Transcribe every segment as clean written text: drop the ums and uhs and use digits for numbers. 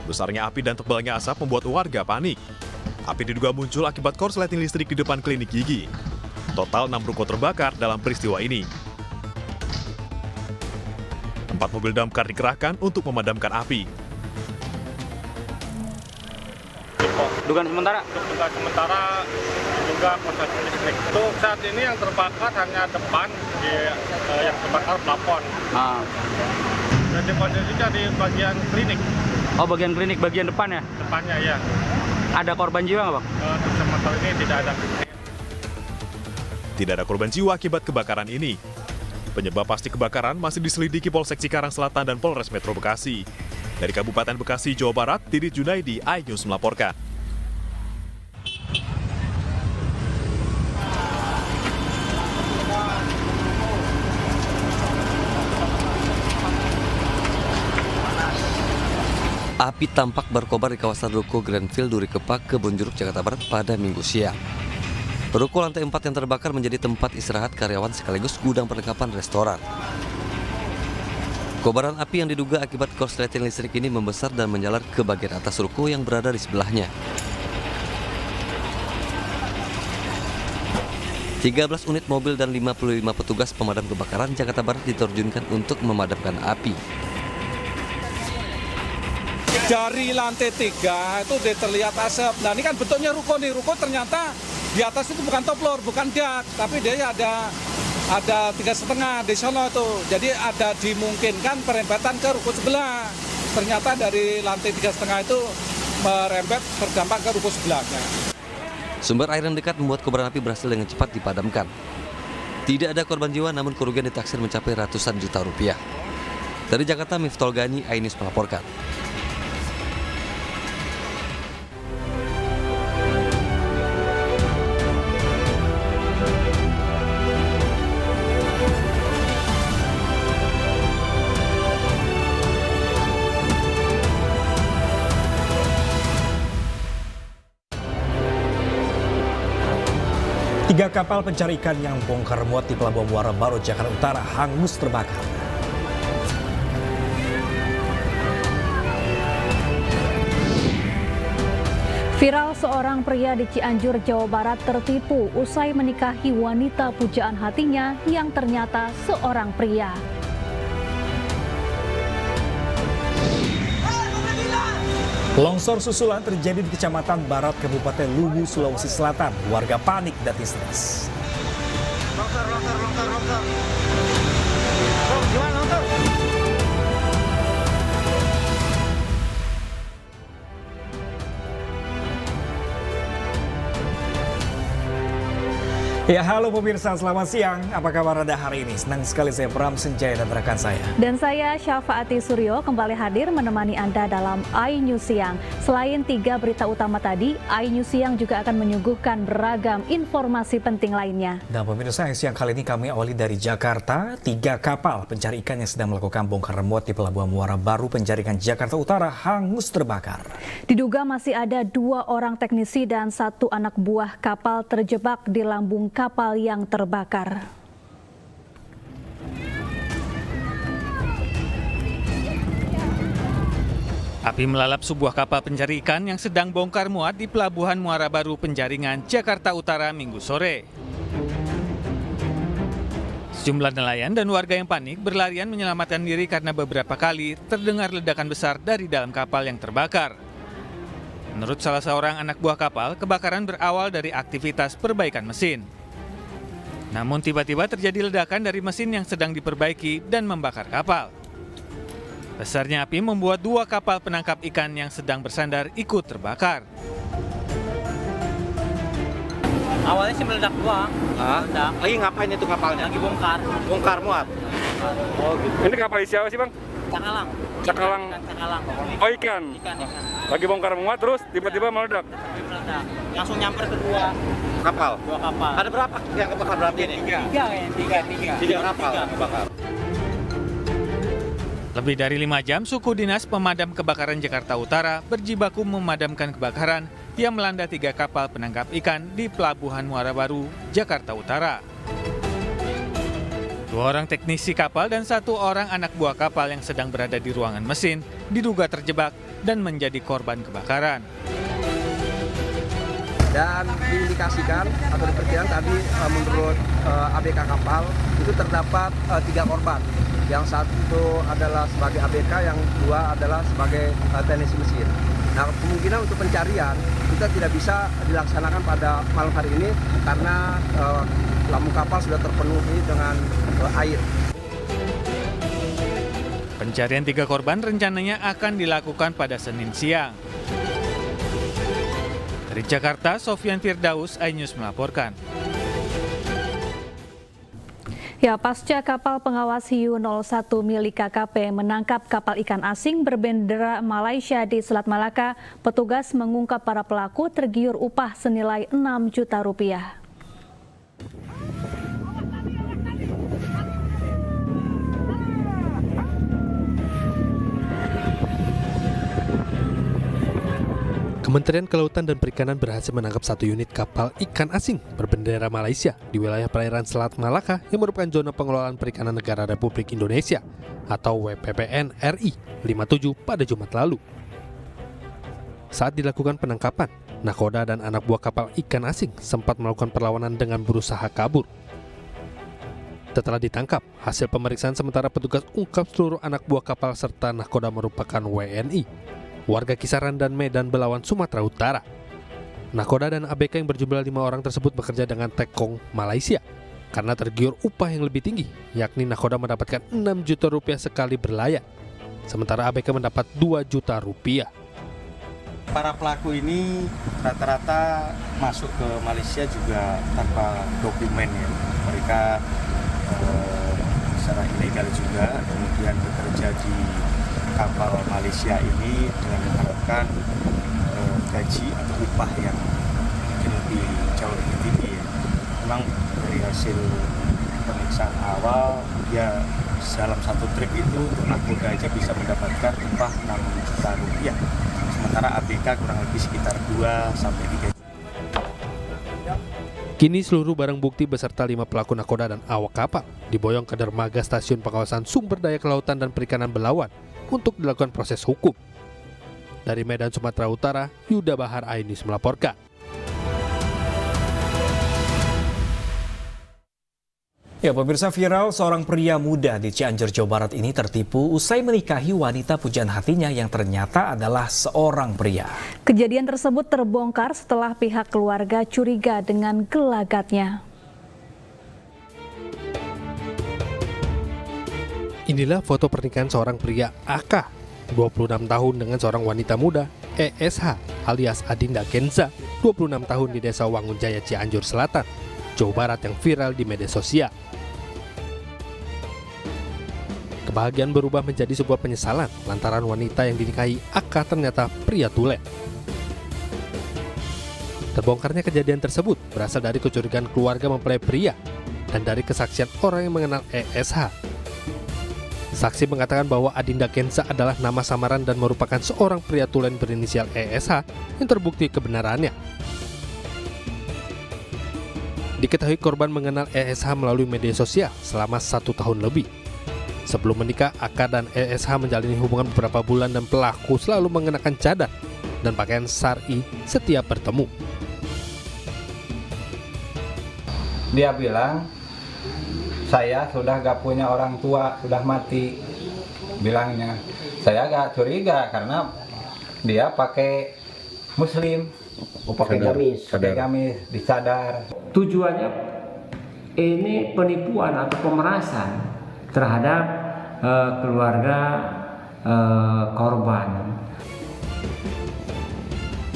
Besarnya api dan tebalnya asap membuat warga panik. Api diduga muncul akibat korsleting listrik di depan klinik gigi. Total 6 ruko terbakar dalam peristiwa ini. 4 mobil damkar dikerahkan untuk memadamkan api. Dugaan sementara? Dugaan sementara juga korsleting listrik. Untuk saat ini yang terbakar hanya depan, yang terbakar plafon. Jadi posisinya di bagian klinik. Oh, bagian klinik, bagian depan ya? Depannya ya. Ada korban jiwa nggak, Bang? Untuk sementara ini tidak ada. Tidak ada korban jiwa akibat kebakaran ini. Penyebab pasti kebakaran masih diselidiki Polsek Cikarang Selatan dan Polres Metro Bekasi. Dari Kabupaten Bekasi, Jawa Barat, Didit Junaidi, iNews melaporkan. Api tampak berkobar di kawasan ruko Grandfield Duri Kepak, Kebonjeruk, Jakarta Barat pada Minggu siang. Ruko lantai 4 yang terbakar menjadi tempat istirahat karyawan sekaligus gudang perlengkapan restoran. Kobaran api yang diduga akibat korsleting listrik ini membesar dan menjalar ke bagian atas ruko yang berada di sebelahnya. 13 unit mobil dan 55 petugas pemadam kebakaran Jakarta Barat diterjunkan untuk memadamkan api. Dari lantai 3 itu terlihat asap. Nah ini kan bentuknya ruko nih, ruko ternyata di atas itu bukan top floor, bukan dak, tapi dia ada 3,5 di sono itu. Jadi ada dimungkinkan perempatan ke ruko sebelah. Ternyata dari lantai 3,5 itu merembet berdampak ke ruko sebelahnya. Sumber air yang dekat membuat kobaran api berhasil dengan cepat dipadamkan. Tidak ada korban jiwa, namun kerugian ditaksir mencapai ratusan juta rupiah. Dari Jakarta, Miftol Gani, iNews melaporkan. Tiga kapal pencari ikan yang bongkar muat di Pelabuhan Muara Baru, Jakarta Utara hangus terbakar. Viral, seorang pria di Cianjur, Jawa Barat tertipu usai menikahi wanita pujaan hatinya yang ternyata seorang pria. Longsor susulan terjadi di Kecamatan Barat, Kabupaten Luwu, Sulawesi Selatan. Warga panik dan histeris. Ya, halo pemirsa, selamat siang. Apa kabar Anda hari ini? Senang sekali saya Bram Senjaya dan rekan saya. Dan saya Syafaati Suryo kembali hadir menemani Anda dalam iNews Siang. Selain 3 berita utama tadi, iNews Siang juga akan menyuguhkan beragam informasi penting lainnya. Dan pemirsa, siang kali ini kami awali dari Jakarta. 3 kapal pencari ikan yang sedang melakukan bongkar muat di Pelabuhan Muara Baru, Penjaringan, Jakarta Utara hangus terbakar. Diduga masih ada 2 orang teknisi dan 1 anak buah kapal terjebak di lambung kapal yang terbakar. Api melalap sebuah kapal pencari ikan yang sedang bongkar muat di Pelabuhan Muara Baru, Penjaringan, Jakarta Utara Minggu sore. Sejumlah nelayan dan warga yang panik berlarian menyelamatkan diri karena beberapa kali terdengar ledakan besar dari dalam kapal yang terbakar. Menurut salah seorang anak buah kapal, kebakaran berawal dari aktivitas perbaikan mesin. Namun tiba-tiba terjadi ledakan dari mesin yang sedang diperbaiki dan membakar kapal. Besarnya api membuat 2 kapal penangkap ikan yang sedang bersandar ikut terbakar. Awalnya sih meledak doang. Meledak. Lagi ngapain itu kapalnya? Lagi bongkar. Bongkar muat. Oh gitu. Ini kapal siapa sih Bang? Cakalang. Cakalang. Cakalang. Oh ikan. Ikan. Lagi bongkar muat terus tiba-tiba meledak. Meledak. Langsung nyamper ke 2 Kapal. kapal. Ada berapa yang kebakar berarti ini? 3 kapal yang kebakar. Lebih dari 5 jam, suku dinas pemadam kebakaran Jakarta Utara berjibaku memadamkan kebakaran yang melanda 3 kapal penangkap ikan di Pelabuhan Muara Baru, Jakarta Utara. 2 2 orang teknisi kapal dan 1 orang anak buah kapal yang sedang berada di ruangan mesin diduga terjebak dan menjadi korban kebakaran. Dan diindikasikan atau diperkirakan tadi menurut ABK kapal itu terdapat 3 korban. Yang 1 adalah sebagai ABK, yang 2 adalah sebagai teknisi mesin. Nah, kemungkinan untuk pencarian kita tidak bisa dilaksanakan pada malam hari ini karena lambung kapal sudah terpenuhi dengan air. Pencarian 3 korban rencananya akan dilakukan pada Senin siang. Dari Jakarta, Sofyan Firdaus, iNews melaporkan. Ya, pasca kapal pengawas Hiu 01 milik KKP menangkap kapal ikan asing berbendera Malaysia di Selat Malaka, petugas mengungkap para pelaku tergiur upah senilai 6 juta rupiah. Kementerian Kelautan dan Perikanan berhasil menangkap 1 unit kapal ikan asing berbendera Malaysia di wilayah perairan Selat Malaka yang merupakan zona pengelolaan perikanan negara Republik Indonesia atau WPPN RI 57 pada Jumat lalu. Saat dilakukan penangkapan, nakoda dan anak buah kapal ikan asing sempat melakukan perlawanan dengan berusaha kabur. Setelah ditangkap, hasil pemeriksaan sementara petugas ungkap seluruh anak buah kapal serta nakoda merupakan WNI, warga Kisaran dan Medan Belawan, Sumatera Utara. Nakoda dan ABK yang berjumlah 5 orang tersebut bekerja dengan Tekong, Malaysia, karena tergiur upah yang lebih tinggi, yakni nakoda mendapatkan 6 juta rupiah sekali berlayar, sementara ABK mendapat 2 juta rupiah. Para pelaku ini rata-rata masuk ke Malaysia juga tanpa dokumen ya. Mereka secara ilegal juga, kemudian bekerja di kapal Malaysia ini dengan mengharapkan gaji atau upah yang mungkin jauh lebih tinggi ya. Memang dari hasil pemeriksaan awal ya dalam 1 trip itu untuk nakoda aja bisa mendapatkan upah 6 juta rupiah, sementara ABK kurang lebih sekitar 2 sampai 3 juta. Kini seluruh barang bukti beserta 5 pelaku nakoda dan awak kapal diboyong ke dermaga Stasiun Pengawasan Sumber Daya Kelautan dan Perikanan Belawan untuk dilakukan proses hukum. Dari Medan, Sumatera Utara, Yuda Bahar, iNews melaporkan. Ya, pemirsa, viral seorang pria muda di Cianjur, Jawa Barat ini tertipu usai menikahi wanita pujaan hatinya yang ternyata adalah seorang pria. Kejadian tersebut terbongkar setelah pihak keluarga curiga dengan gelagatnya. Inilah foto pernikahan seorang pria AK, 26 tahun dengan seorang wanita muda, ESH alias Adinda Kenza, 26 tahun di Desa Wangunjaya, Cianjur Selatan, Jawa Barat yang viral di media sosial. Kebahagiaan berubah menjadi sebuah penyesalan lantaran wanita yang dinikahi AK ternyata pria tulen. Terbongkarnya kejadian tersebut berasal dari kecurigaan keluarga mempelai pria dan dari kesaksian orang yang mengenal ESH. Saksi mengatakan bahwa Adinda Kenza adalah nama samaran dan merupakan seorang pria tulen berinisial ESH yang terbukti kebenarannya. Diketahui korban mengenal ESH melalui media sosial selama 1 tahun lebih. Sebelum menikah, AK dan ESH menjalani hubungan beberapa bulan dan pelaku selalu mengenakan cadar dan pakaian syar'i setiap bertemu. Dia bilang, saya sudah gak punya orang tua, sudah mati. Bilangnya, saya gak curiga karena dia pakai muslim, pakai gamis, disadar. Tujuannya ini penipuan atau pemerasan terhadap keluarga korban.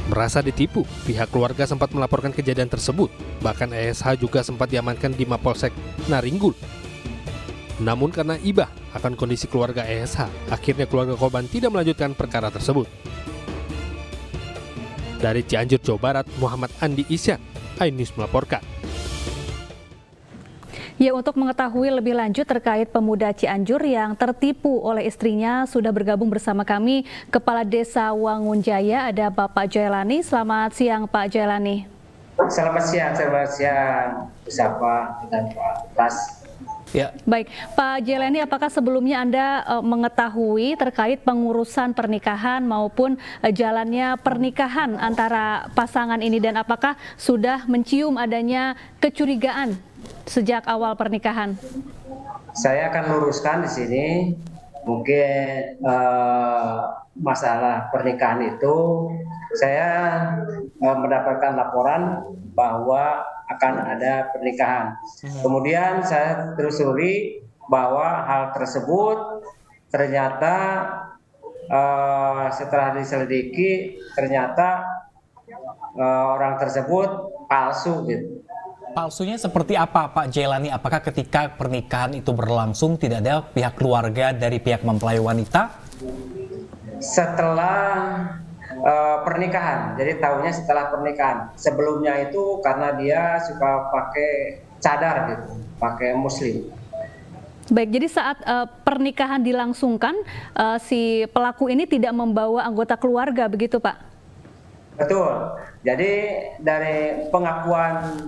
Merasa ditipu, pihak keluarga sempat melaporkan kejadian tersebut. Bahkan ESH juga sempat diamankan di Mapolsek Naringgul. Namun karena ibah akan kondisi keluarga ESH, akhirnya keluarga korban tidak melanjutkan perkara tersebut. Dari Cianjur, Jawa Barat, Muhammad Andi Isyan, iNews melaporkan. Ya, untuk mengetahui lebih lanjut terkait pemuda Cianjur yang tertipu oleh istrinya, sudah bergabung bersama kami Kepala Desa Wangunjaya, ada Bapak Jailani. Selamat siang, Pak Jailani. Selamat siang, Pusapa dan Pak Tas. Ya. Baik, Pak Jelani, apakah sebelumnya Anda mengetahui terkait pengurusan pernikahan maupun jalannya pernikahan antara pasangan ini, dan apakah sudah mencium adanya kecurigaan sejak awal pernikahan? Saya akan luruskan di sini, mungkin masalah pernikahan itu saya mendapatkan laporan bahwa akan ada pernikahan. Kemudian saya telusuri bahwa hal tersebut ternyata setelah diselidiki ternyata orang tersebut palsu gitu. Palsunya seperti apa Pak Jelani? Apakah ketika pernikahan itu berlangsung tidak ada pihak keluarga dari pihak mempelai wanita? Setelah pernikahan, jadi tahunya setelah pernikahan. Sebelumnya itu karena dia suka pakai cadar gitu, pakai muslim. Baik, jadi saat pernikahan dilangsungkan, si pelaku ini tidak membawa anggota keluarga, begitu Pak? Betul. Jadi dari pengakuan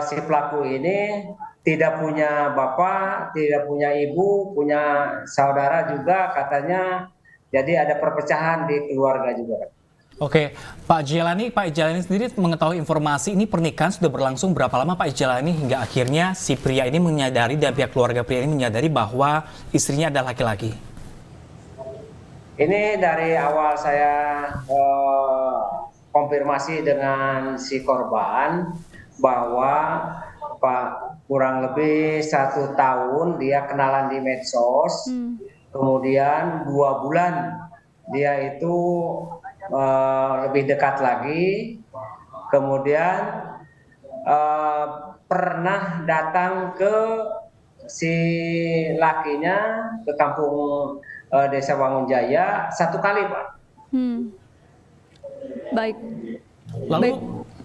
si pelaku ini tidak punya bapak, tidak punya ibu, punya saudara juga katanya. Jadi ada perpecahan di keluarga juga. Oke, Pak Jelani sendiri mengetahui informasi ini pernikahan sudah berlangsung berapa lama Pak Jelani hingga akhirnya si pria ini menyadari dan pihak keluarga pria ini menyadari bahwa istrinya adalah laki-laki? Ini dari awal saya konfirmasi dengan si korban bahwa Pak kurang lebih 1 tahun dia kenalan di medsos. Kemudian 2 bulan dia itu lebih dekat lagi. Kemudian pernah datang ke si lakinya ke kampung Desa Wangunjaya 1 kali, Pak. Baik. Lalu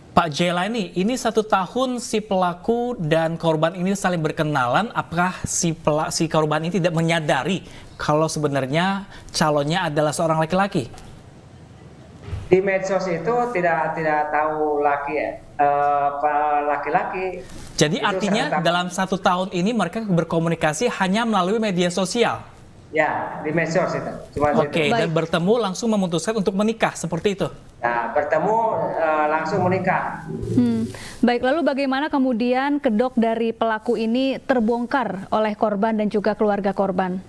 Pak Jelani, ini 1 tahun si pelaku dan korban ini saling berkenalan. Apakah si korban ini tidak menyadari kalau sebenarnya calonnya adalah seorang laki-laki? Di medsos itu tidak tahu laki-laki. Jadi artinya dalam 1 tahun ini mereka berkomunikasi hanya melalui media sosial? Ya, di medsos itu. Oke, dan bertemu langsung memutuskan untuk menikah, seperti itu? Nah, bertemu langsung menikah. Baik, lalu bagaimana kemudian kedok dari pelaku ini terbongkar oleh korban dan juga keluarga korban?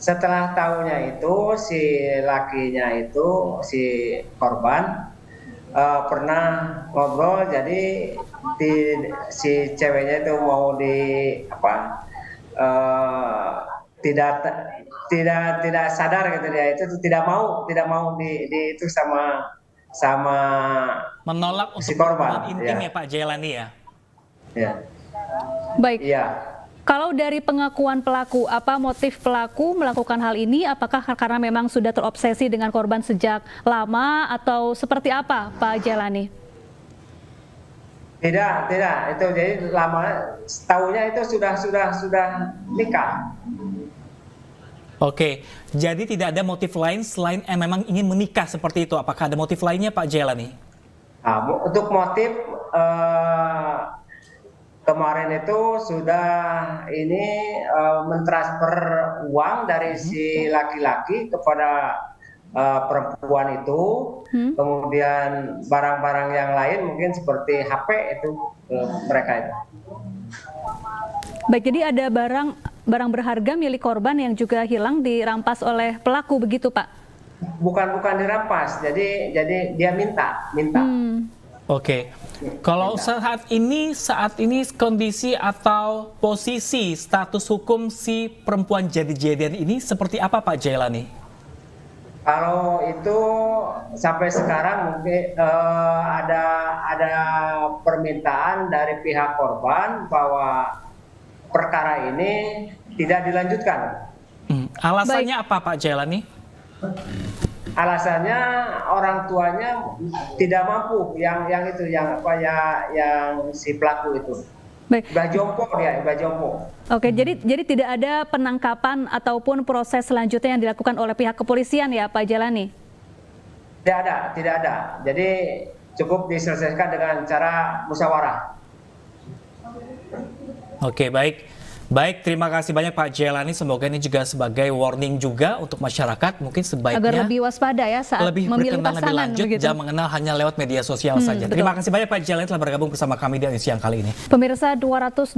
Setelah tahunya itu si lakinya itu si korban pernah ngobrol, jadi si ceweknya itu mau tidak sadar gitu dia itu tidak mau di itu sama menolak si untuk korban intim ya Pak Jelani ya. Ya. Baik. Iya. Kalau dari pengakuan pelaku, apa motif pelaku melakukan hal ini? Apakah karena memang sudah terobsesi dengan korban sejak lama atau seperti apa, Pak Jelani? Tidak. Itu jadi lama. Tahunya itu sudah nikah. Oke, jadi tidak ada motif lain selain memang ingin menikah seperti itu. Apakah ada motif lainnya, Pak Jelani? Nah, untuk motif kemarin itu sudah mentransfer uang dari si laki-laki kepada perempuan itu, kemudian barang-barang yang lain mungkin seperti HP itu mereka itu. Baik, jadi ada barang berharga milik korban yang juga hilang dirampas oleh pelaku, begitu Pak? Bukan dirampas, jadi dia minta. Oke, kalau saat ini kondisi atau posisi status hukum si perempuan jadi-jadian ini seperti apa Pak Jelani? Kalau itu sampai sekarang mungkin ada permintaan dari pihak korban bahwa perkara ini tidak dilanjutkan. Alasannya apa Pak Jelani? Alasannya orang tuanya tidak mampu yang si pelaku itu. Baik. Udah jompo. Oke, jadi tidak ada penangkapan ataupun proses selanjutnya yang dilakukan oleh pihak kepolisian ya Pak Jelani? Tidak ada. Jadi cukup diselesaikan dengan cara musyawarah. Oke, baik, terima kasih banyak Pak Jailani. Semoga ini juga sebagai warning juga untuk masyarakat, mungkin sebaiknya agar lebih waspada ya saat lebih memilih berkenalan lebih pasangan lanjut, begitu. jangan mengenal hanya lewat media sosial saja. Betul. Terima kasih banyak Pak Jailani telah bergabung bersama kami di siang kali ini. Pemirsa, 225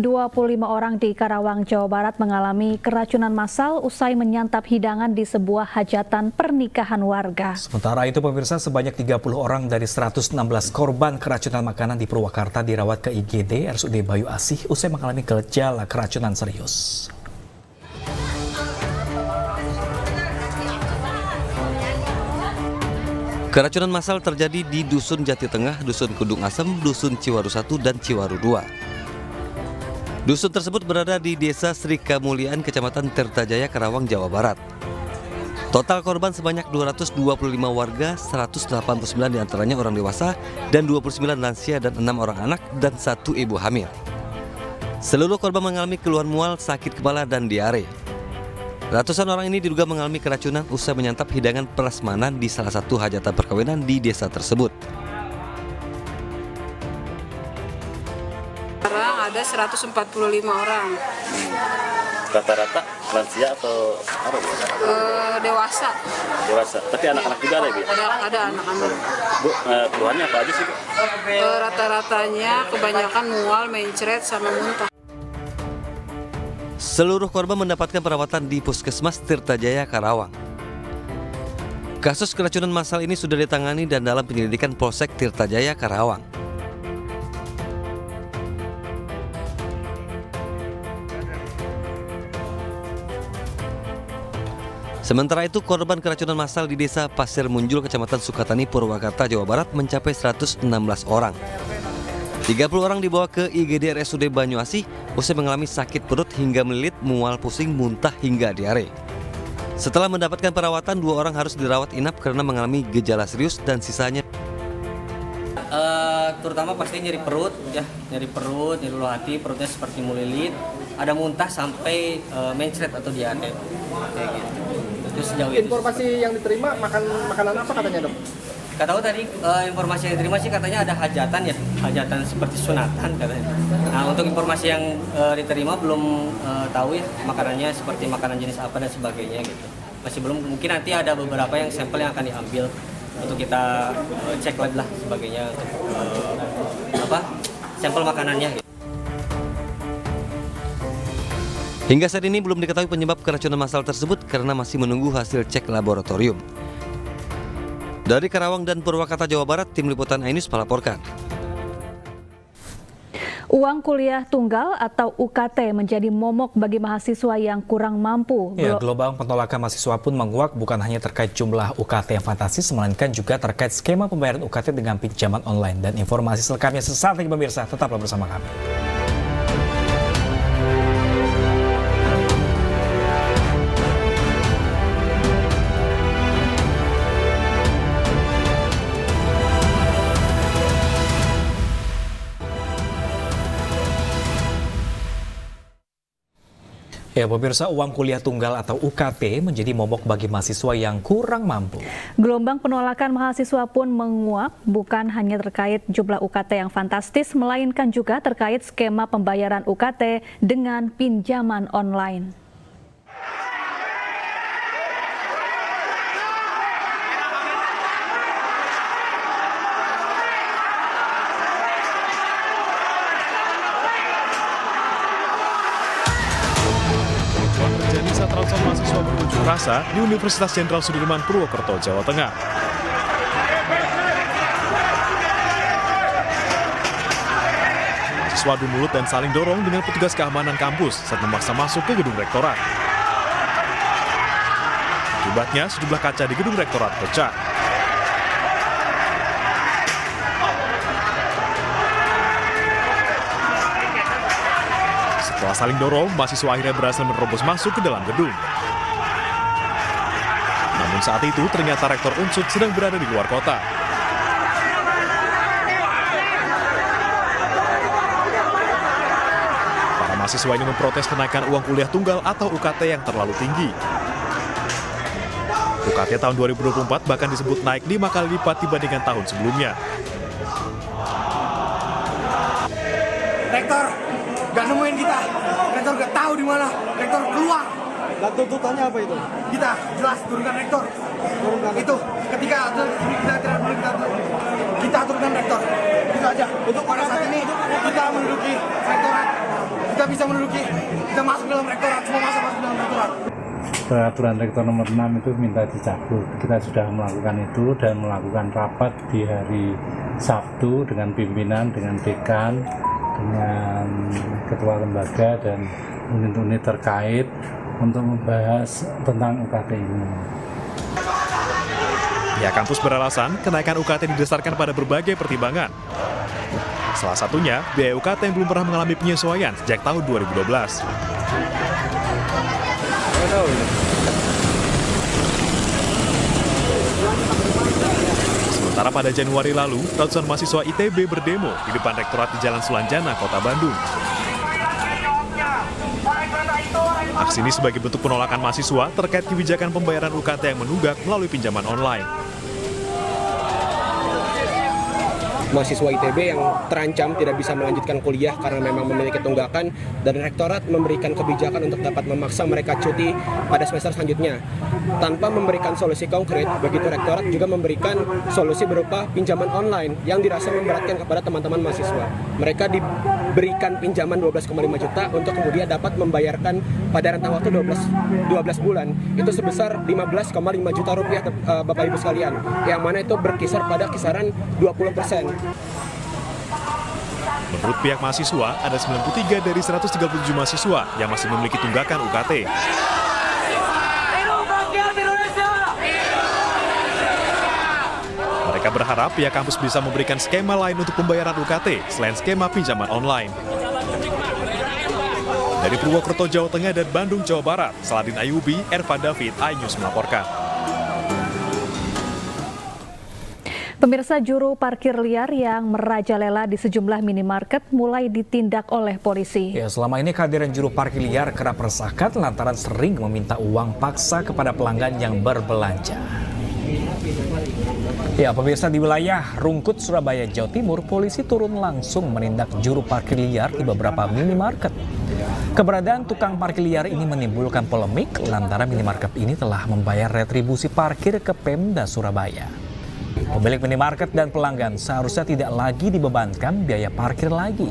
orang di Karawang, Jawa Barat mengalami keracunan massal usai menyantap hidangan di sebuah hajatan pernikahan warga. Sementara itu pemirsa, sebanyak 30 orang dari 116 korban keracunan makanan di Purwakarta dirawat ke IGD RSUD Bayu Asih usai mengalami gejala keracunan serius. Keracunan massal terjadi di Dusun Jati Tengah, Dusun Kudung Asem, Dusun Ciwaru 1 dan Ciwaru 2. Dusun tersebut berada di Desa Sri Kamuliaan, Kecamatan Tirtajaya, Karawang, Jawa Barat. Total korban sebanyak 225 warga, 189 diantaranya orang dewasa dan 29 lansia dan 6 orang anak dan 1 ibu hamil. Seluruh korban mengalami keluhan mual, sakit kepala dan diare. Ratusan orang ini diduga mengalami keracunan usai menyantap hidangan prasmanan di salah satu hajatan perkawinan di desa tersebut. Sekarang ada 145 orang. Rata-rata lansia atau apa Bu? Dewasa. Dewasa. Tapi anak-anak juga ada, Bu? Ada anak-anak. Bu, keluhannya apa aja sih, Bu? Rata-ratanya kebanyakan mual, mencret, sama muntah. Seluruh korban mendapatkan perawatan di Puskesmas Tirtajaya, Karawang. Kasus keracunan massal ini sudah ditangani dan dalam penyelidikan Polsek Tirtajaya, Karawang. Sementara itu, korban keracunan massal di Desa Pasir Munjul, Kecamatan Sukatani, Purwakarta, Jawa Barat mencapai 116 orang. 30 orang dibawa ke IGD RSUD Banyu Asih usai mengalami sakit perut hingga melilit, mual, pusing, muntah hingga diare. Setelah mendapatkan perawatan, 2 orang harus dirawat inap karena mengalami gejala serius dan sisanya terutama pasti nyeri perut, nyeri ulu hati, perutnya seperti melilit, ada muntah sampai mencret atau diare. Kayak gitu. Itu sejauh Informasi yang diterima makanan apa katanya, Dok? Gak tahu tadi informasi yang diterima sih katanya ada hajatan hajatan seperti sunatan katanya. Nah, untuk informasi yang diterima belum tahu ya makanannya seperti makanan jenis apa dan sebagainya gitu. Masih belum, mungkin nanti ada beberapa yang sampel yang akan diambil untuk kita cek lab lah sebagainya untuk sampel makanannya. Gitu. hingga saat ini belum diketahui penyebab keracunan massal tersebut karena masih menunggu hasil cek laboratorium. Dari Karawang dan Purwakarta, Jawa Barat, Tim Liputan iNews melaporkan. Uang kuliah tunggal atau UKT menjadi momok bagi mahasiswa yang kurang mampu. Ya, gelombang penolakan mahasiswa pun menguak bukan hanya terkait jumlah UKT yang fantastis, melainkan juga terkait skema pembayaran UKT dengan pinjaman online. Dan informasi selengkapnya sesaat lagi pemirsa, tetaplah bersama kami. Ya pemirsa, uang kuliah tunggal atau UKT menjadi momok bagi mahasiswa yang kurang mampu. Gelombang penolakan mahasiswa pun menguap bukan hanya terkait jumlah UKT yang fantastis, melainkan juga terkait skema pembayaran UKT dengan pinjaman online. Ratusan mahasiswa berunjuk rasa di Universitas Jenderal Sudirman, Purwokerto, Jawa Tengah. Mahasiswa adu mulut dan saling dorong dengan petugas keamanan kampus saat memaksa masuk ke gedung rektorat. Akibatnya, sejumlah kaca di gedung rektorat pecah. Setelah saling dorong, mahasiswa akhirnya berhasil menerobos masuk ke dalam gedung. Namun saat itu ternyata Rektor Unsud sedang berada di luar kota. Para mahasiswa ini memprotes kenaikan uang kuliah tunggal atau UKT yang terlalu tinggi. UKT tahun 2024 bahkan disebut naik 5 kali lipat dibandingkan tahun sebelumnya. Rektor, gak Nggak nemuin kita. Rektor nggak tahu di mana. Rektor keluar. Dan tuntutannya apa itu? Kita jelas turunkan rektor. Itu ketika kita turunkan rektor. Itu aja. Untuk pada saat ini kita menduduki rektorat. Kita bisa menduduki. Kita masuk dalam rektorat. Semua masuk dalam rektorat. Peraturan Rektor nomor 6 itu minta dicabut. Kita sudah melakukan itu dan melakukan rapat di hari Sabtu dengan pimpinan, dengan dekan, dengan ketua lembaga dan unit-unit terkait untuk membahas tentang UKT ini. Ya, kampus beralasan kenaikan UKT didasarkan pada berbagai pertimbangan. Salah satunya, biaya UKT yang belum pernah mengalami penyesuaian sejak tahun 2012. Sementara pada Januari lalu, ratusan mahasiswa ITB berdemo di depan Rektorat di Jalan Sulanjana, Kota Bandung. Aksi ini sebagai bentuk penolakan mahasiswa terkait kebijakan pembayaran UKT yang menunggak melalui pinjaman online. Mahasiswa ITB yang terancam tidak bisa melanjutkan kuliah karena memang memiliki tunggakan, dan rektorat memberikan kebijakan untuk dapat memaksa mereka cuti pada semester selanjutnya. Tanpa memberikan solusi konkret, begitu rektorat juga memberikan solusi berupa pinjaman online yang dirasa memberatkan kepada teman-teman mahasiswa. Mereka diberikan pinjaman 12,5 juta untuk kemudian dapat membayarkan pada rentang waktu 12 bulan. Itu sebesar 15,5 juta rupiah, Bapak Ibu sekalian, yang mana itu berkisar pada kisaran 20%. Menurut pihak mahasiswa, ada 93 dari 137 mahasiswa yang masih memiliki tunggakan UKT. Mereka berharap pihak kampus bisa memberikan skema lain untuk pembayaran UKT selain skema pinjaman online. Dari Purwokerto, Jawa Tengah dan Bandung, Jawa Barat, Saladin Ayubi, Erva David, iNews melaporkan. Pemirsa, juru parkir liar yang merajalela di sejumlah minimarket mulai ditindak oleh polisi. Ya, selama ini kehadiran juru parkir liar kerap resahkan lantaran sering meminta uang paksa kepada pelanggan yang berbelanja. Ya, pemirsa, di wilayah Rungkut, Surabaya, Jawa Timur, polisi turun langsung menindak juru parkir liar di beberapa minimarket. Keberadaan tukang parkir liar ini menimbulkan polemik lantaran minimarket ini telah membayar retribusi parkir ke Pemda Surabaya. Pemilik minimarket dan pelanggan seharusnya tidak lagi dibebankan biaya parkir lagi.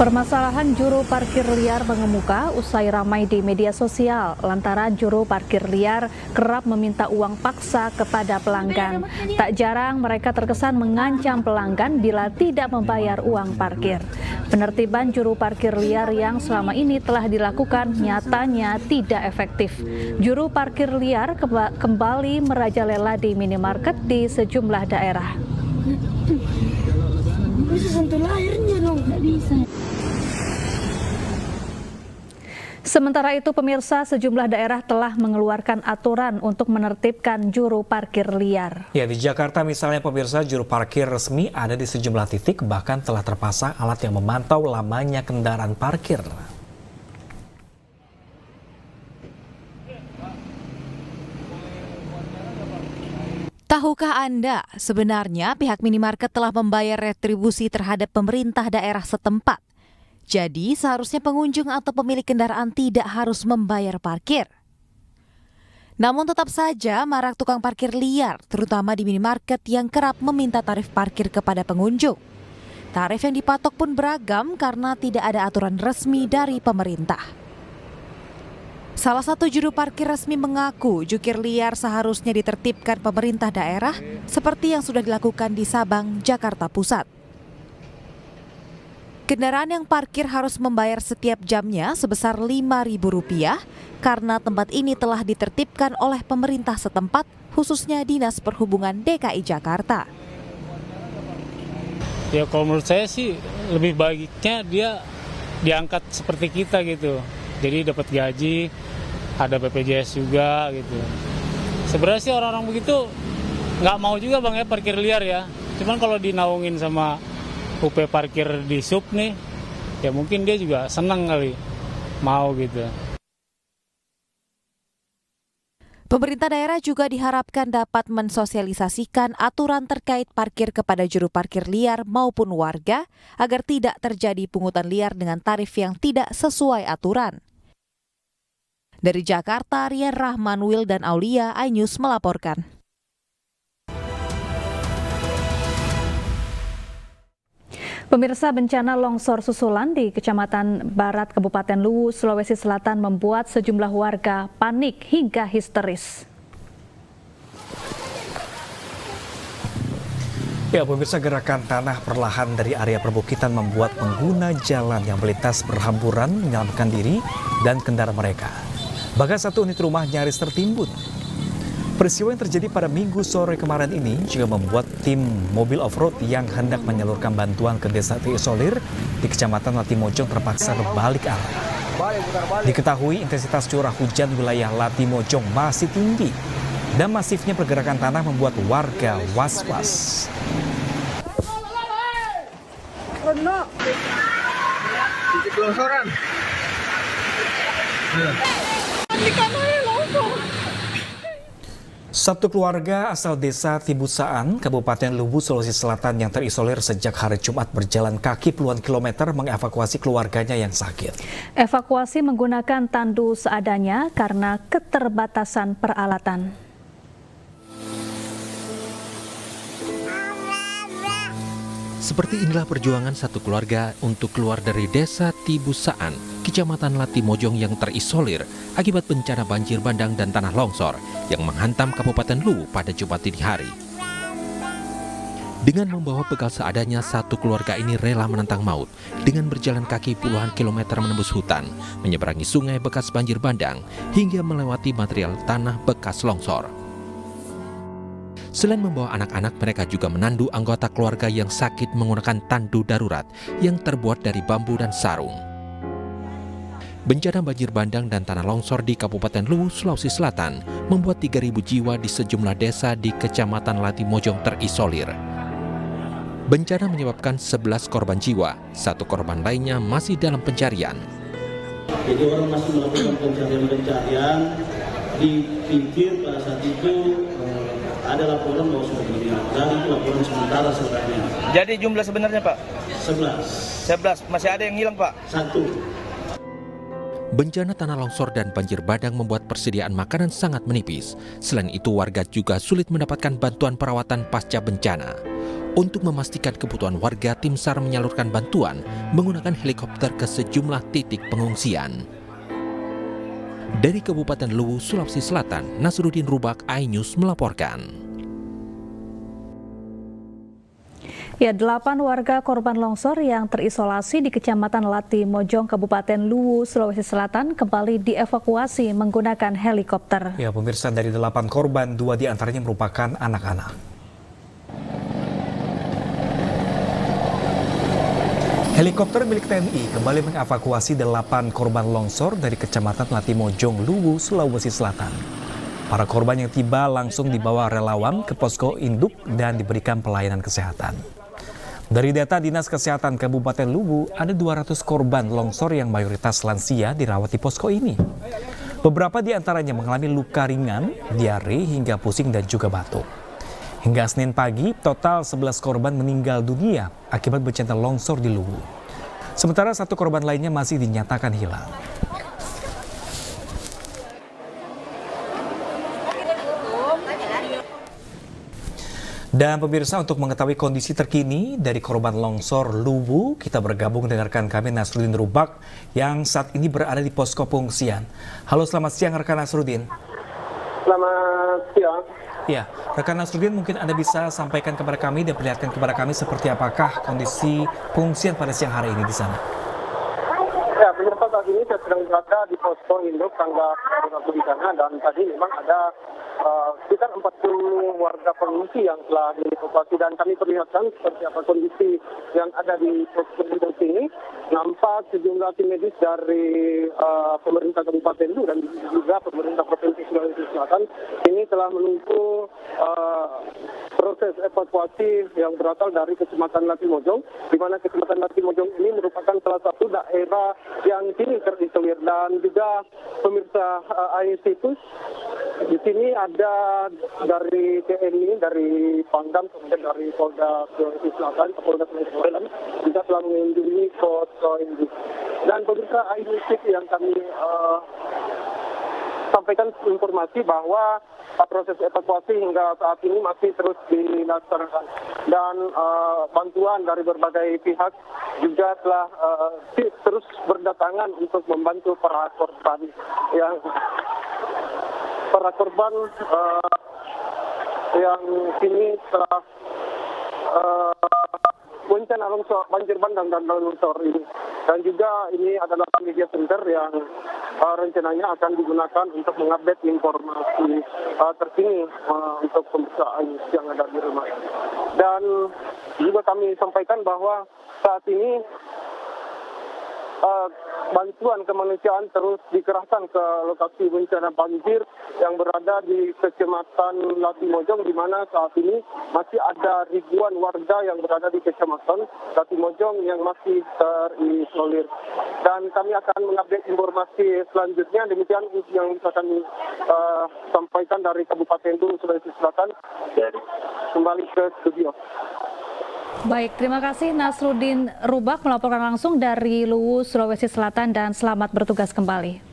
Permasalahan juru parkir liar mengemuka usai ramai di media sosial lantaran juru parkir liar kerap meminta uang paksa kepada pelanggan. Tak jarang mereka terkesan mengancam pelanggan bila tidak membayar uang parkir. Penertiban juru parkir liar yang selama ini telah dilakukan nyatanya tidak efektif. Juru parkir liar kembali merajalela di minimarket di sejumlah daerah. Bisa sentuh lahirnya dong, nggak bisa. Sementara itu, pemirsa, sejumlah daerah telah mengeluarkan aturan untuk menertibkan juru parkir liar. Ya, di Jakarta misalnya, pemirsa, juru parkir resmi ada di sejumlah titik, bahkan telah terpasang alat yang memantau lamanya kendaraan parkir. Tahukah Anda, sebenarnya pihak minimarket telah membayar retribusi terhadap pemerintah daerah setempat. Jadi, seharusnya pengunjung atau pemilik kendaraan tidak harus membayar parkir. Namun tetap saja marak tukang parkir liar, terutama di minimarket yang kerap meminta tarif parkir kepada pengunjung. Tarif yang dipatok pun beragam karena tidak ada aturan resmi dari pemerintah. Salah satu juru parkir resmi mengaku jukir liar seharusnya ditertibkan pemerintah daerah seperti yang sudah dilakukan di Sabang, Jakarta Pusat. Kendaraan yang parkir harus membayar setiap jamnya sebesar Rp5.000 karena tempat ini telah ditertibkan oleh pemerintah setempat, khususnya Dinas Perhubungan DKI Jakarta. Ya, kalau menurut saya sih lebih baiknya dia diangkat seperti kita gitu. Jadi dapat gaji, ada BPJS juga gitu. Sebenarnya sih orang-orang begitu nggak mau juga Bang ya parkir liar ya. Cuman kalau dinaungin sama UP parkir di sub nih, ya mungkin dia juga senang kali, mau gitu. Pemerintah daerah juga diharapkan dapat mensosialisasikan aturan terkait parkir kepada juru parkir liar maupun warga agar tidak terjadi pungutan liar dengan tarif yang tidak sesuai aturan. Dari Jakarta, Rian Rahman, Wil dan Aulia, iNews melaporkan. Pemirsa, bencana longsor susulan di Kecamatan Barat, Kabupaten Luwu, Sulawesi Selatan membuat sejumlah warga panik hingga histeris. Ya, pemirsa, gerakan tanah perlahan dari area perbukitan membuat pengguna jalan yang melintas berhamburan menyelamatkan diri dan kendaraan mereka. Bahkan satu unit rumah nyaris tertimbun. Peristiwa yang terjadi pada Minggu sore kemarin ini juga membuat tim mobil off-road yang hendak menyalurkan bantuan ke desa terisolir di Kecamatan Latimojong terpaksa berbalik arah. Diketahui intensitas curah hujan wilayah Latimojong masih tinggi dan masifnya pergerakan tanah membuat warga was-was. Titik longsoran. Satu keluarga asal desa Tibusaan, Kabupaten Luwu, Sulawesi Selatan yang terisolir sejak hari Jumat berjalan kaki puluhan kilometer mengevakuasi keluarganya yang sakit. Evakuasi menggunakan tandu seadanya karena keterbatasan peralatan. Seperti inilah perjuangan satu keluarga untuk keluar dari desa Tibusaan, Kecamatan Latimojong yang terisolir akibat bencana banjir bandang dan tanah longsor yang menghantam Kabupaten Luwu pada Jumat dini hari. Dengan membawa bekal seadanya, satu keluarga ini rela menantang maut dengan berjalan kaki puluhan kilometer menembus hutan, menyeberangi sungai bekas banjir bandang, hingga melewati material tanah bekas longsor. Selain membawa anak-anak, mereka juga menandu anggota keluarga yang sakit menggunakan tandu darurat yang terbuat dari bambu dan sarung. Bencana banjir bandang dan tanah longsor di Kabupaten Luwu, Sulawesi Selatan membuat 3.000 jiwa di sejumlah desa di Kecamatan Latimojong terisolir. Bencana menyebabkan 11 korban jiwa, satu korban lainnya masih dalam pencarian. Jadi orang masih melakukan pencarian di pinggir pada saat itu ada laporan bahwa sudah meninggal dan itu laporan sementara sebenarnya. Jadi jumlah sebenarnya Pak? 11. Masih ada yang hilang Pak? 1. Bencana tanah longsor dan banjir bandang membuat persediaan makanan sangat menipis. Selain itu, warga juga sulit mendapatkan bantuan perawatan pasca bencana. Untuk memastikan kebutuhan warga, tim SAR menyalurkan bantuan menggunakan helikopter ke sejumlah titik pengungsian. Dari Kabupaten Luwu, Sulawesi Selatan, Nasruddin Rubak, iNews melaporkan. Ya, 8 warga korban longsor yang terisolasi di Kecamatan Latimojong, Kabupaten Luwu, Sulawesi Selatan kembali dievakuasi menggunakan helikopter. Ya, pemirsa, dari 8 korban, 2 diantaranya merupakan anak-anak. Helikopter milik TNI kembali mengevakuasi 8 korban longsor dari Kecamatan Latimojong, Luwu, Sulawesi Selatan. Para korban yang tiba langsung dibawa relawan ke posko induk dan diberikan pelayanan kesehatan. Dari data Dinas Kesehatan Kabupaten Luwu, ada 200 korban longsor yang mayoritas lansia dirawat di posko ini. Beberapa di antaranya mengalami luka ringan, diare hingga pusing dan juga batuk. Hingga Senin pagi, total 11 korban meninggal dunia akibat bencana longsor di Luwu. Sementara 1 korban lainnya masih dinyatakan hilang. Dan pemirsa, untuk mengetahui kondisi terkini dari korban longsor Luwu, kita bergabung dengan rekan kami Nasruddin Rubak yang saat ini berada di posko pengungsian. Halo, selamat siang rekan Nasruddin. Selamat siang. Ya, rekan Nasruddin, mungkin Anda bisa sampaikan kepada kami dan perlihatkan kepada kami seperti apakah kondisi pengungsian pada siang hari ini di sana. Ya, pemirsa, saat ini saya sedang berada di posko induk tangga satu di sana dan tadi memang ada sekitar 40 warga pengungsi yang telah dievakuasi dan kami perlihatkan seperti apa kondisi yang ada di posko induk ini. nampak sejumlah tim medis dari pemerintah Kabupaten Lu dan juga pemerintah Provinsi Sulawesi Selatan ini telah menunggu proses evakuasi yang berasal dari Kecamatan Latimojong, di mana Kecamatan Latimojong ini merupakan salah satu daerah yang kini terisolir. Dan juga pemirsa ICTUS, di sini ada dari TNI, dari Pangdam, kemudian dari Polda Sulawesi Selatan, Polda Sulawesi Selatan juga telah mengunjungi posko ini. Dan pemirsa ICTUS yang kami sampaikan informasi bahwa proses evakuasi hingga saat ini masih terus dilaksanakan dan bantuan dari berbagai pihak juga telah terus berdatangan untuk membantu para korban yang kini telah bencana longsor, banjir bandang dan longsor ini. Dan juga ini adalah media center yang rencananya akan digunakan untuk mengupdate informasi terkini untuk pemeriksaan yang ada di rumah. Dan juga kami sampaikan bahwa saat ini bantuan kemanusiaan terus dikerahkan ke lokasi bencana banjir yang berada di Kecamatan Latimojong, di mana saat ini masih ada ribuan warga yang berada di Kecamatan Latimojong yang masih terisolir. Dan kami akan mengupdate informasi selanjutnya. Demikian yang bisa kami sampaikan dari Kabupaten Lu, Sulawesi Selatan. Kembali ke studio. Baik, terima kasih Nasruddin Rubak melaporkan langsung dari Luwu, Sulawesi Selatan, dan selamat bertugas kembali.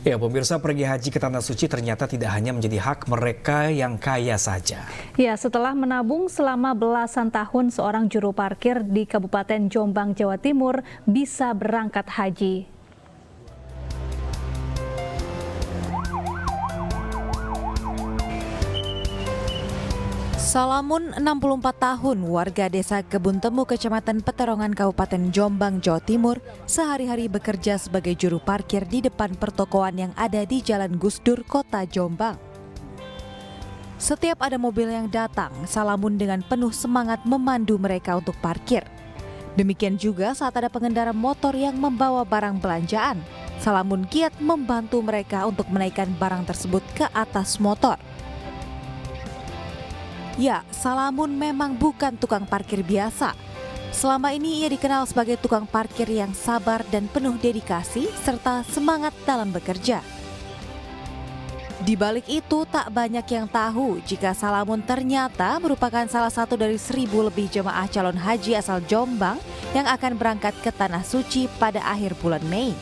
Ya, pemirsa, pergi haji ke Tanah Suci ternyata tidak hanya menjadi hak mereka yang kaya saja. Ya, setelah menabung selama belasan tahun, seorang juru parkir di Kabupaten Jombang, Jawa Timur bisa berangkat haji. Salamun, 64 tahun, warga desa Kebun Temu, Kecamatan Peterongan, Kabupaten Jombang, Jawa Timur, sehari-hari bekerja sebagai juru parkir di depan pertokoan yang ada di Jalan Gusdur, Kota Jombang. Setiap ada mobil yang datang, Salamun dengan penuh semangat memandu mereka untuk parkir. Demikian juga saat ada pengendara motor yang membawa barang belanjaan, Salamun giat membantu mereka untuk menaikkan barang tersebut ke atas motor. Ya, Salamun memang bukan tukang parkir biasa. Selama ini ia dikenal sebagai tukang parkir yang sabar dan penuh dedikasi serta semangat dalam bekerja. Di balik itu tak banyak yang tahu jika Salamun ternyata merupakan salah satu dari 1.000 lebih jemaah calon haji asal Jombang yang akan berangkat ke Tanah Suci pada akhir bulan Mei.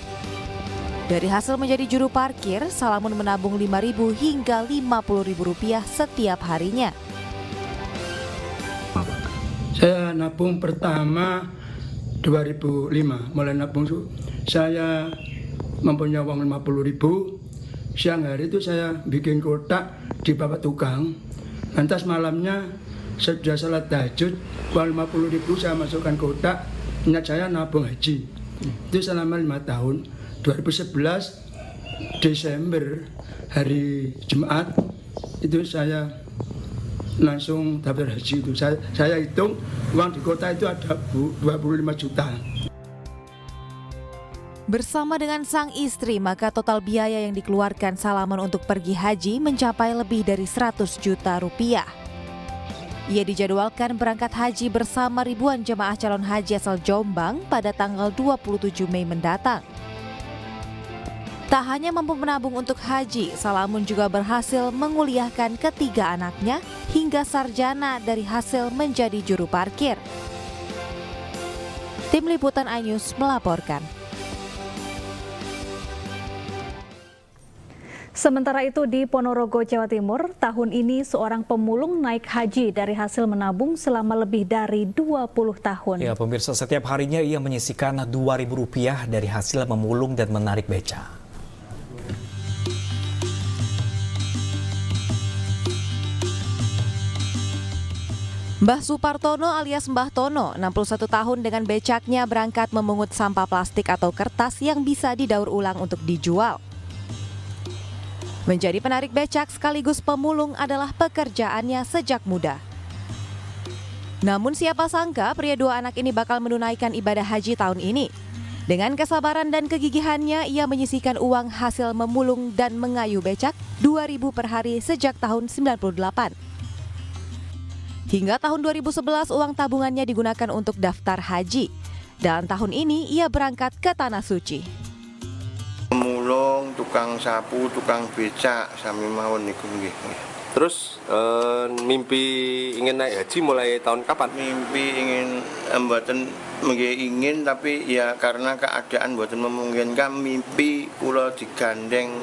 Dari hasil menjadi juru parkir, Salamun menabung Rp5.000 hingga Rp50.000 setiap harinya. Saya nabung pertama 2005, mulai nabung saya mempunyai uang 50.000. Siang hari itu saya bikin kotak di bapak tukang. Lantas malamnya sudah salat tahajud, uang 50.000 saya masukkan kotak. Niat saya nabung haji. Itu selama 5 tahun. 2011 Desember hari Jumat itu saya langsung daftar haji itu. Saya hitung uang di kota itu ada 25 juta. Bersama dengan sang istri, maka total biaya yang dikeluarkan Salamun untuk pergi haji mencapai lebih dari 100 juta rupiah. Ia dijadwalkan berangkat haji bersama ribuan jemaah calon haji asal Jombang pada tanggal 27 Mei mendatang. Tak hanya mampu menabung untuk haji, Salamun juga berhasil menguliahkan ketiga anaknya hingga sarjana dari hasil menjadi juru parkir. Tim Liputan iNews melaporkan. Sementara itu di Ponorogo, Jawa Timur, tahun ini seorang pemulung naik haji dari hasil menabung selama lebih dari 20 tahun. Ya, pemirsa, setiap harinya ia menyisihkan Rp2.000 dari hasil memulung dan menarik beca. Mbah Supartono alias Mbah Tono, 61 tahun dengan becaknya berangkat memungut sampah plastik atau kertas yang bisa didaur ulang untuk dijual. Menjadi penarik becak sekaligus pemulung adalah pekerjaannya sejak muda. Namun siapa sangka pria 2 anak ini bakal menunaikan ibadah haji tahun ini. Dengan kesabaran dan kegigihannya, ia menyisihkan uang hasil memulung dan mengayuh becak 2.000 per hari sejak tahun 98. Hingga tahun 2011 uang tabungannya digunakan untuk daftar haji. Dan tahun ini ia berangkat ke Tanah Suci. Mulung, tukang sapu, tukang becak, sami mawon niku nggih. Terus mimpi ingin naik haji mulai tahun kapan? Mimpi ingin mboten ingin, tapi ya karena keadaan mboten memungkinkan, mimpi kula digandeng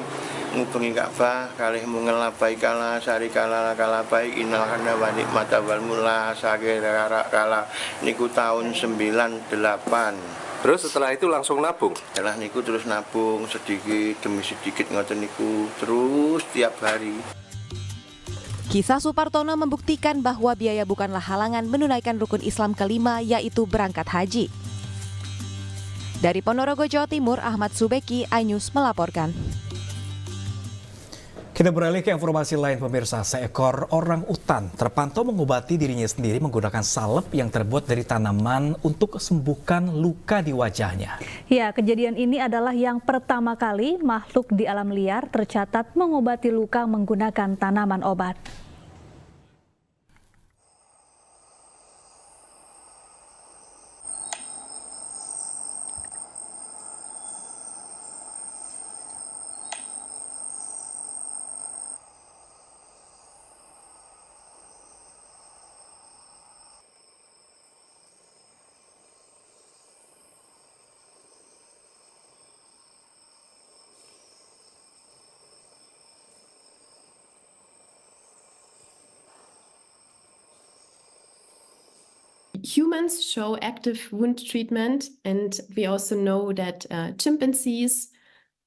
ngubengi Ka'bah kalih mungel labai kala sari kala baik innal kana wa nikmata wal mulla sakira kala niku tahun 98. Terus setelah itu langsung nabung? Setelah niku terus nabung sedikit demi sedikit ngoten niku terus tiap hari. Kisah Supartono membuktikan bahwa biaya bukanlah halangan menunaikan rukun Islam kelima, yaitu berangkat haji. Dari Ponorogo, Jawa Timur, Ahmad Subeki, iNews melaporkan. Kita beralih ke informasi lain, pemirsa. Seekor orang utan terpantau mengobati dirinya sendiri menggunakan salep yang terbuat dari tanaman untuk sembuhkan luka di wajahnya. Ya, kejadian ini adalah yang pertama kali makhluk di alam liar tercatat mengobati luka menggunakan tanaman obat. Humans show active wound treatment, and we also know that chimpanzees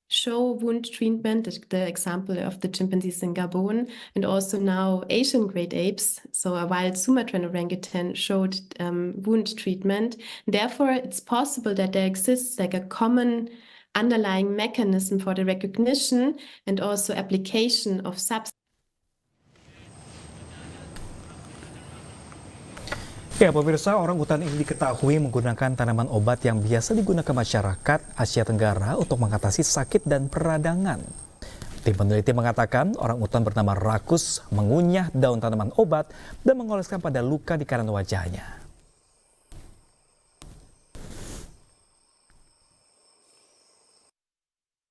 show wound treatment, the example of the chimpanzees in Gabon, and also now Asian great apes, so a wild Sumatran orangutan showed wound treatment. Therefore, it's possible that there exists like a common underlying mechanism for the recognition and also application of substances. Ya, pemirsa, orang utan ini diketahui menggunakan tanaman obat yang biasa digunakan masyarakat Asia Tenggara untuk mengatasi sakit dan peradangan. Tim peneliti mengatakan orang utan bernama Rakus mengunyah daun tanaman obat dan mengoleskan pada luka di kanan wajahnya.